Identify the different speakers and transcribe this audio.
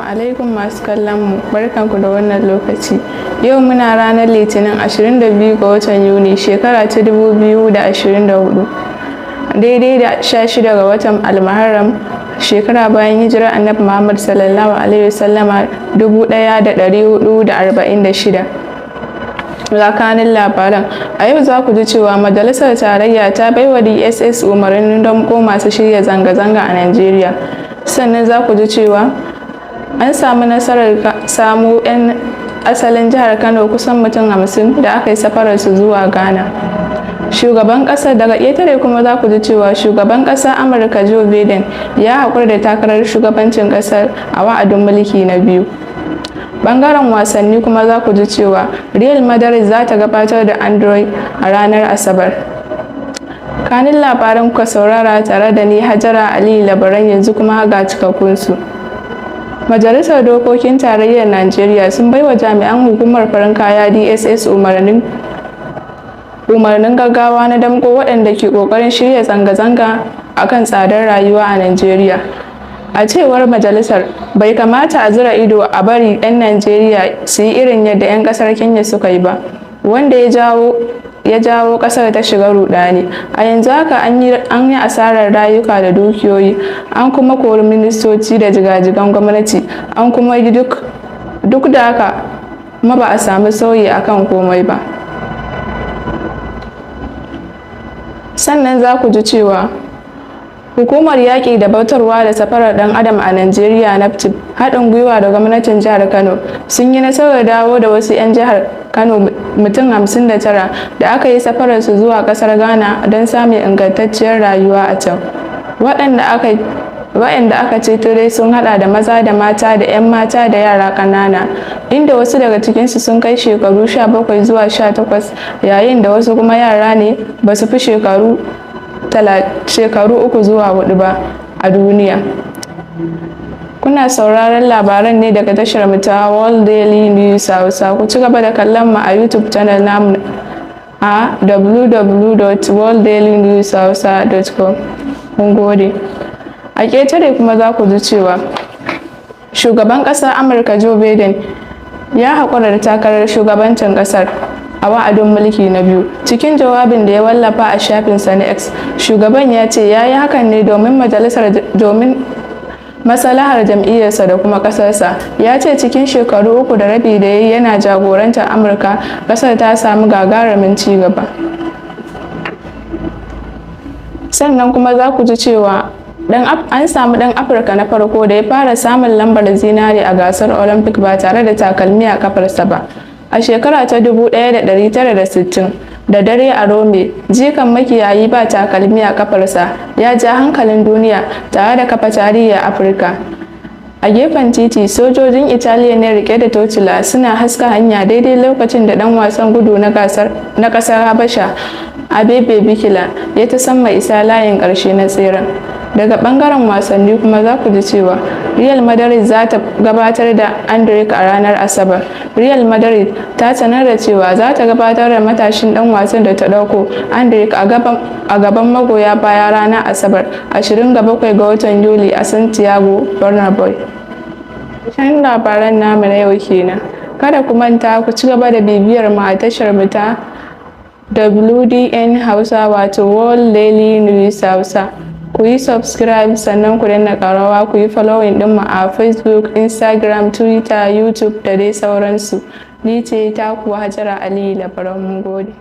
Speaker 1: alaikum masu kallon mu, barkanku da wannan lokaci. Yau muna ranar Litinin 22 ga watan Yuni shekara ta 2024, daidai da 16 ga watan Almuharram shekara bayan hijirar Annabi Muhammad sallallahu alaihi wasallama 1446. Tsakanin labaran a yau za ku ji cewa Majalisar Tarayya ta baiwa DSS umarnin damƙo masu shirya zanga-zanga a Najeriya. Sannan za ku ji cewa an samu nasarar samo 'yan asalin jihar Kano kusan mutum 50 da aka yi safararsu zuwa Ghana. Shugaban ƙasar daga ƙetare kuma za ku ji cewa shugaban ƙasar Amurka Joe Biden ya haƙura da takarar shugabancin ƙasar a wa'adin mulki na biyu. Bangaren wasanni kuma za ku ji cewa Real Madrid za ta gabatar da Android a ranar Asabar. Kanin labaran kuka saurara tare da ni Hajara Aliyu Labaran, yanzu kuma ga cikakkunsu. Majalisar Dokokin Tarayyar Najeriya sun baiwa jami'an hukumar farin kaya DSS umarnin gaggawa na damƙo waɗanda ke ƙoƙarin shirya zanga-zanga akan tsadar rayuwa a Najeriya. A cewar majalisar, bai kamata a zura ido a bari 'yan Najeriya su yi irin yadda 'yan ƙasar Kenya suka yi ba, wanda ya jawo ƙasar ta shiga rudani. A yanzu haka an yi asarar rayuka da dukiyoyi, an kuma kori ministoci da jigajigan gwamnati, an kuma yi duk da haka kuma ba a samu sauyi akan komai ba. Sannan za ku ji cewa Hukumar Yaƙi da Bautarwa da Safarar ɗan Adam a Najeriya (NAPTIP) haɗin gwiwa da gwamnatin jihar Kano sun yi nasarar dawo da wasu 'yan jihar Kano mutum 59 da aka yi safararsu zuwa ƙasar Ghana don samun ingantacciyar rayuwa a can. Waɗanda aka ceto dai sun haɗa da maza da mata da 'yan mata da yara ƙanana, inda wasu daga cikinsu sun kai shekaru 17 zuwa 18, yayin da wasu kuma yara ne ba su fi shekaru 3 zuwa 4 ba a duniya. Kuna sauraron labaran ne daga tashar mu ta World Daily News Hausa. Ku ci gaba da kallon mu a YouTube channel namu a www.worlddailynewshausa.com. Mun gode. A ƙetare kuma za ku ji cewa shugaban ƙasar Amurka Joe Biden ya haƙura da takarar shugabancin ƙasar a wa'adin mulki na biyu. Cikin jawabin da ya wallafa a shafinsa na X, shugaban ya ce ya yi hakan ne domin maslahar jam'iyyarsa da kuma ƙasarsa. Ya ce cikin shekaru 3 da rabi da ya yi yana jagorantar Amurka, ƙasar ta samu gagarumin ci gaba. Sannan kuma za ku ji cewa an samu ɗan Afirka na farko da ya fara samun lambar zinare a gasar Olympic ba tare da takalmi a kafarsa ba. A shekara ta 1960, da dare a Rome, jikan makiyayi ba takalmi a kafarsa ya ja hankalin duniya tare da kafa tarihi a Afirka. A gefen titi, sojojin Italiya ne rike da tocila suna haska hanya daidai lokacin da ɗan wasan gudu na ƙasar Habasha Abebe Bikila ya tasamma isa layin ƙarshe na tseren. Daga ɓangaren wasanni kuma za ku ji cewa Real Madrid za ta gabatar da Endrick a ranar Asabar. Real Madrid ta sanar da cewa za ta gabatar da matashin ɗan wasan da ta ɗauko Endrick a gaban magoya baya ranar Asabar 27 ga watan Yuli a Santiago Bernabeu. Shan labaran namu na yau kenan. Kada ku manta ku ci gaba da bibiyar mu a tashar mu ta WDN Hausa, wato World Daily News Hausa. Ku yi subscribe sannan ku danna ƙarawa, ku yi following ɗinmu a Facebook, Instagram, Twitter, YouTube da dai sauransu. Ni ce taku Hajara Aliyu Labaran. Mun gode.